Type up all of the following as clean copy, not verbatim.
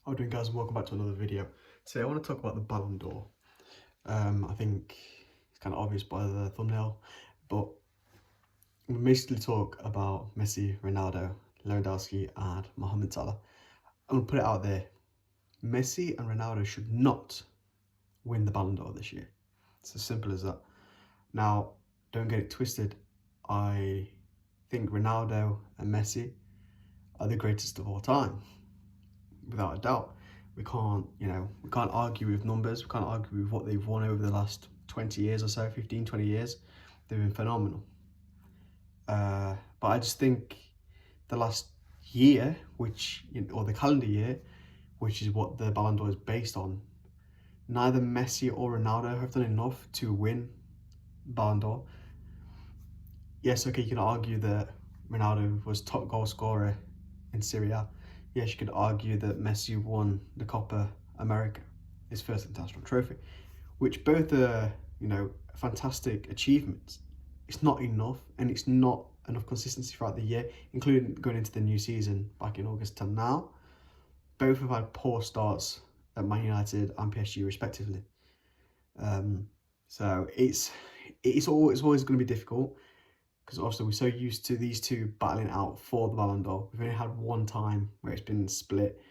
How are you doing, guys, and welcome back to another video. Today I want to talk about the Ballon d'Or. I think it's kind of obvious by the thumbnail, but we basically talk about Messi, Ronaldo, Lewandowski and Mohamed Salah. I'm going to put it out there. Messi and Ronaldo should not win the Ballon d'Or this year. It's as simple as that. Now, don't get it twisted. I think Ronaldo and Messi are the greatest of all time, without a doubt. We can't argue with numbers. We can't argue with what they've won over the last 20 years or so, 15, 20 years. They've been phenomenal. But I just think the last year, or the calendar year, which is what the Ballon d'Or is based on, neither Messi or Ronaldo have done enough to win Ballon d'Or. Yes, okay, you can argue that Ronaldo was top goal scorer in Serie A. Yes, you could argue that Messi won the Copa America, his first international trophy, which both are, fantastic achievements. It's not enough, and it's not enough consistency throughout the year, including going into the new season back in August till now. Both have had poor starts at Man United and PSG respectively. So it's always going to be difficult, because obviously we're so used to these two battling out for the Ballon d'Or. We've only had one time where it's been split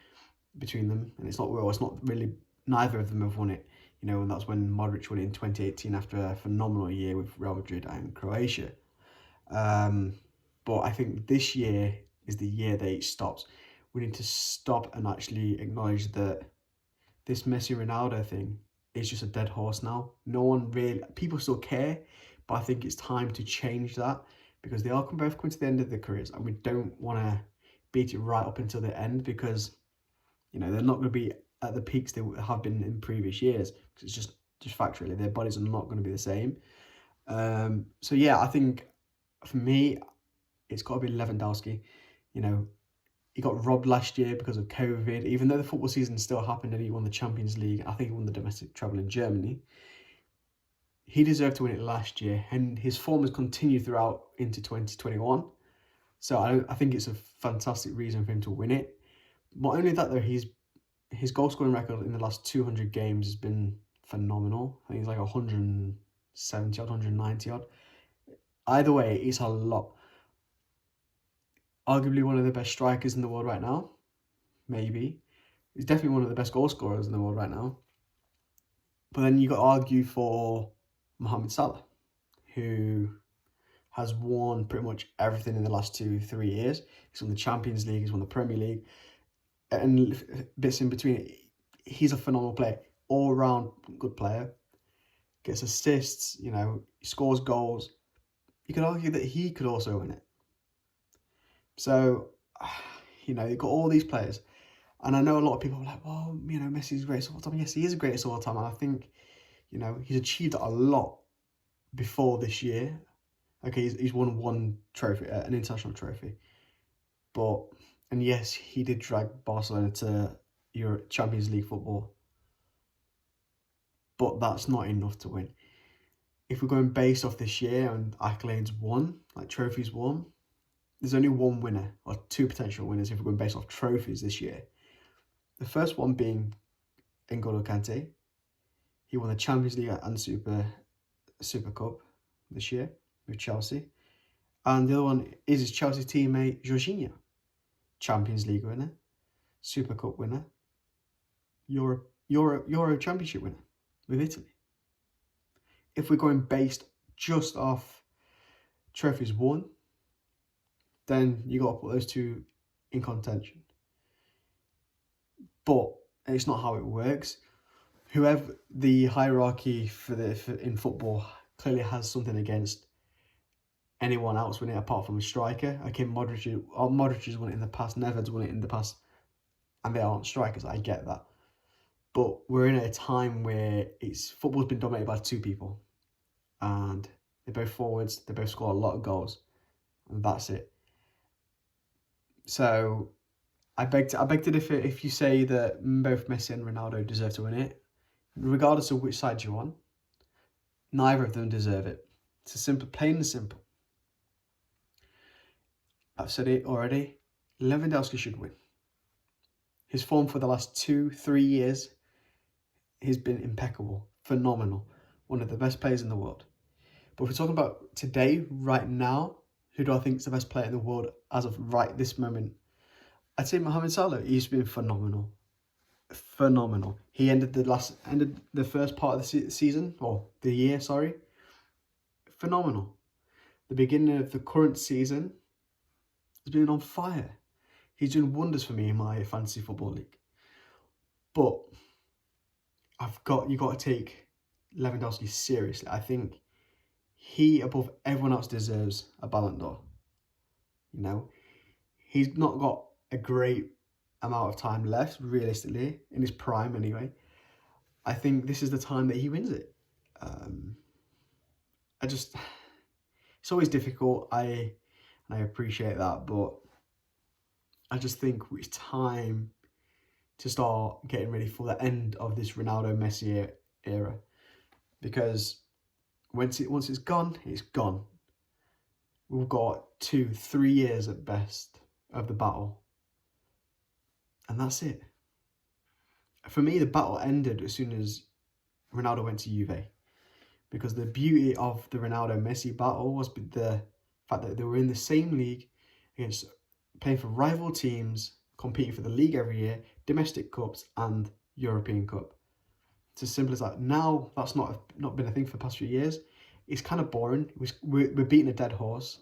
between them, and it's not really, neither of them have won it, and that's when Modric won it in 2018 after a phenomenal year with Real Madrid and Croatia. But I think this year is the year that it stops. We need to stop and actually acknowledge that this Messi-Ronaldo thing is just a dead horse now. People still care, but I think it's time to change that, because they are both coming to the end of their careers, and we don't want to beat it right up until the end, because they're not going to be at the peaks they have been in previous years, because it's just factually their bodies are not going to be the same. So yeah, I think for me it's got to be Lewandowski. He got robbed last year because of COVID, even though the football season still happened and he won the Champions League. I think he won the domestic treble in Germany. He deserved to win it last year, and his form has continued throughout into 2021. So I think it's a fantastic reason for him to win it. Not only that though, his goal scoring record in the last 200 games has been phenomenal. I think it's like 170 odd, 190 odd. Either way, it's a lot. Arguably one of the best strikers in the world right now, maybe. He's definitely one of the best goal scorers in the world right now. But then you got to argue for Mohamed Salah, who has won pretty much everything in the last 2-3 years. He's won the Champions League, he's won the Premier League, and bits in between. He's a phenomenal player, all-round good player. Gets assists, he scores goals. You could argue that he could also win it. So, you've got all these players. And I know a lot of people are like, well, Messi's greatest of all time. Yes, he is the greatest of all time. And I think, he's achieved a lot before this year. Okay, he's won one trophy, an international trophy. And yes, he did drag Barcelona to Champions League football. But that's not enough to win. If we're going based off this year and accolades won, like trophies won, there's only one winner, or two potential winners if we're going based off trophies this year. The first one being N'Golo Kante. He won the Champions League and Super Cup this year with Chelsea. And the other one is his Chelsea teammate, Jorginho. Champions League winner, Super Cup winner, Euro Championship winner with Italy. If we're going based just off trophies won, then you got to put those two in contention. But it's not how it works. Whoever the hierarchy in football clearly has something against anyone else winning apart from a striker. Okay, Modric has won it in the past, Nedved's won it in the past, and they aren't strikers. I get that. But we're in a time where football's been dominated by two people, and they're both forwards, they both score a lot of goals, and that's it. So I beg to differ if you say that both Messi and Ronaldo deserve to win it. Regardless of which side you're on, neither of them deserve it. It's a simple, plain and simple. I've said it already. Lewandowski should win. His form for the last 2-3 years has been impeccable, phenomenal. One of the best players in the world. But if we're talking about today, right now, who do I think is the best player in the world as of right this moment? I'd say Mohamed Salah. He's been phenomenal. Phenomenal. He ended the first part of the season, or the year, sorry. Phenomenal. The beginning of the current season has been on fire. He's doing wonders for me in my fantasy football league. But you got to take Lewandowski seriously. I think he, above everyone else, deserves a Ballon d'Or. You know, he's not got a great amount of time left, realistically, in his prime anyway. I think this is the time that he wins it. It's always difficult. I appreciate that, but I just think it's time to start getting ready for the end of this Ronaldo Messi era, because once it's gone, it's gone. We've got 2-3 years at best of the battle, and that's it. For me, the battle ended as soon as Ronaldo went to Juve, because the beauty of the Ronaldo-Messi battle was the fact that they were in the same league, against playing for rival teams, competing for the league every year, domestic cups and European Cup. It's as simple as that. Now that's not been a thing for the past few years. It's kind of boring. We're beating a dead horse.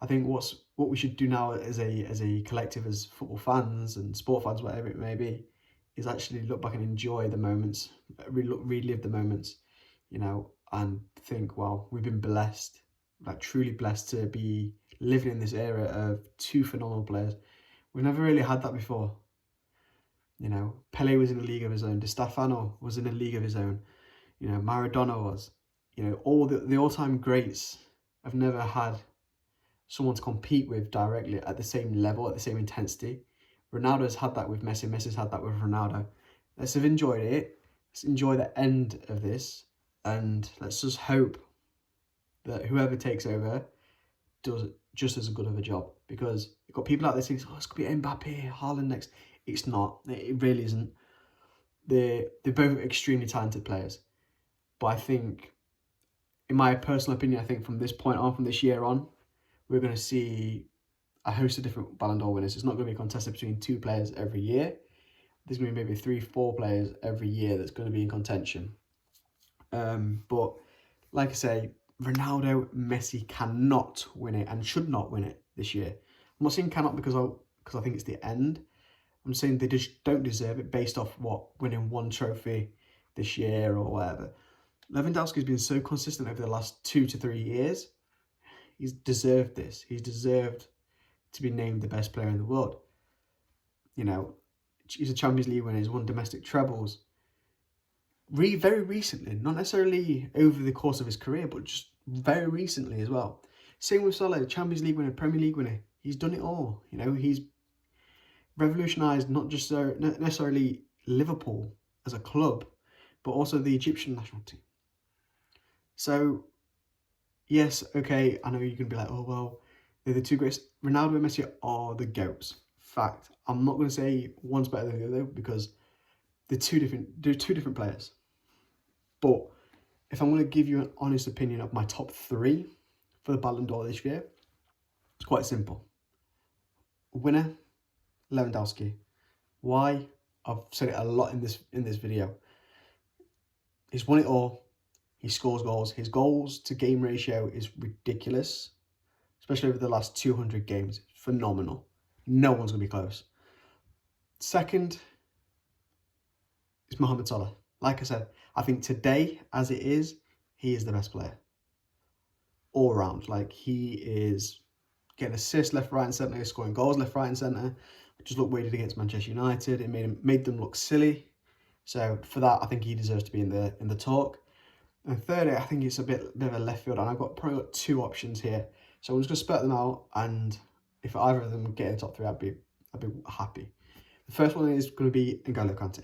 I think what we should do now as a collective, as football fans and sport fans, whatever it may be, is actually look back and enjoy the moments, relive the moments, you know, and think, well, we've been blessed, like truly blessed to be living in this era of two phenomenal players. We've never really had that before. You know, Pele was in a league of his own. Di Stefano was in a league of his own. You know, Maradona was. You know, all the all-time greats have never had someone to compete with directly at the same level, at the same intensity. Ronaldo's had that with Messi. Messi's had that with Ronaldo. Let's have enjoyed it. Let's enjoy the end of this. And let's just hope that whoever takes over does just as good of a job. Because you've got people out there saying, oh, it's going to be Mbappe, Haaland next. It's not. It really isn't. They're both extremely talented players. But I think, in my personal opinion, I think from this point on, from this year on, we're going to see a host of different Ballon d'Or winners. It's not going to be contested between 2 players every year. There's going to be maybe 3-4 players every year that's going to be in contention. But like I say, Ronaldo, Messi cannot win it and should not win it this year. I'm not saying cannot because I think it's the end. I'm saying they just don't deserve it based off winning 1 trophy this year or whatever. Lewandowski's been so consistent over the last 2 to 3 years. He's deserved this. He's deserved to be named the best player in the world. You know, he's a Champions League winner. He's won domestic trebles. Very recently, not necessarily over the course of his career, but just very recently as well. Same with Salah, Champions League winner, Premier League winner. He's done it all. You know, he's revolutionised not just necessarily Liverpool as a club, but also the Egyptian national team. So, yes, okay, I know you can be like, oh, well, they're the 2 greatest. Ronaldo and Messi are the GOATs. Fact. I'm not going to say one's better than the other because they're two different players. But if I'm going to give you an honest opinion of my top 3 for the Ballon d'Or this year, it's quite simple. Winner, Lewandowski. Why? I've said it a lot in this video. He's won it all. He scores goals. His goals to game ratio is ridiculous, especially over the last 200 games. Phenomenal. No one's going to be close. Second is Mohamed Salah. Like I said, I think today, as it is, he is the best player. All round. Like, he is getting assists left, right and centre, scoring goals left, right and centre. Just look what he did against Manchester United. It made them look silly. So for that, I think he deserves to be in the talk. And thirdly, I think it's a bit of a left field, and I've probably got 2 options here. So I'm just going to spurt them out, and if either of them get in the top 3, I'd be happy. The first one is going to be N'Golo Kante.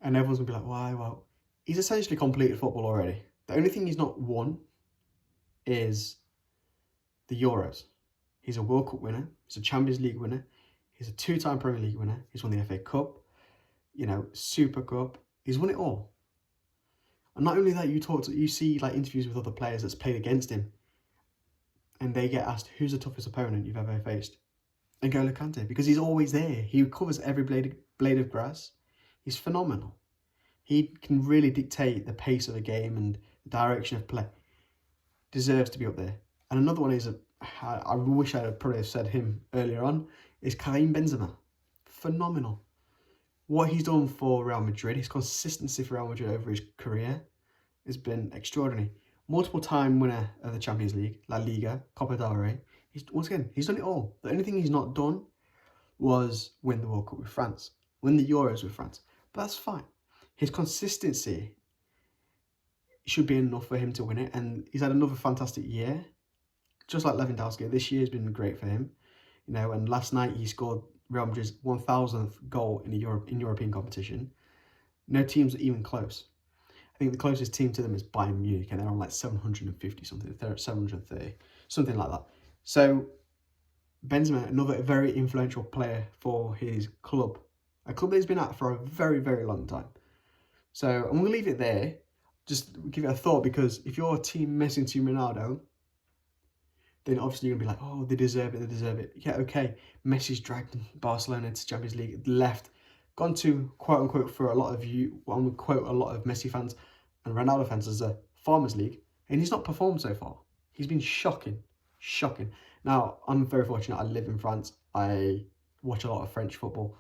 And everyone's going to be like, why? Well, he's essentially completed football already. The only thing he's not won is the Euros. He's a World Cup winner. He's a Champions League winner. He's a 2-time Premier League winner. He's won the FA Cup, you know, Super Cup. He's won it all. And not only that, you see like interviews with other players that's played against him, and they get asked, who's the toughest opponent you've ever faced? N'Golo Kante, because he's always there. He covers every blade of grass. He's phenomenal. He can really dictate the pace of a game and the direction of play. Deserves to be up there. And another one is, I wish I had probably said him earlier on, is Karim Benzema. Phenomenal. What he's done for Real Madrid, his consistency for Real Madrid over his career has been extraordinary. Multiple time winner of the Champions League, La Liga, Copa del Rey. Once again, he's done it all. The only thing he's not done was win the World Cup with France, win the Euros with France. But that's fine. His consistency should be enough for him to win it, and he's had another fantastic year. Just like Lewandowski, this year has been great for him. You know, and last night he scored Real Madrid's 1,000th goal in European competition. No teams are even close. I think the closest team to them is Bayern Munich, and they're on like 750 something. They're at 730, something like that. So Benzema, another very influential player for his club, a club that he's been at for a very, very long time. So I'm going to leave it there. Just give it a thought, because if you're team Messi and team Ronaldo, then obviously you're going to be like, oh, they deserve it, they deserve it. Yeah, okay, Messi's dragged Barcelona to Champions League, left, gone to, quote-unquote, for a lot of you, well, I'm going to quote a lot of Messi fans and Ronaldo fans as a Farmers League, and he's not performed so far. He's been shocking. Now, I'm very fortunate. I live in France. I watch a lot of French football.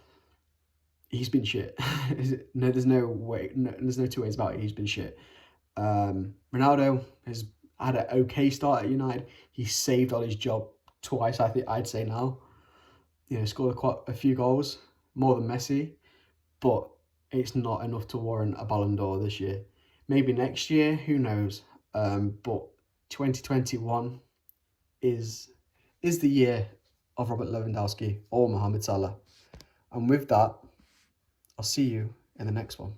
He's been shit. No, there's no way. No, there's no two ways about it. He's been shit. Ronaldo has had an okay start at United. He saved on his job twice, I think I'd say now. You know, scored quite a few goals, more than Messi, but it's not enough to warrant a Ballon d'Or this year. Maybe next year, who knows? But 2021 is the year of Robert Lewandowski or Mohamed Salah. And with that, I'll see you in the next one.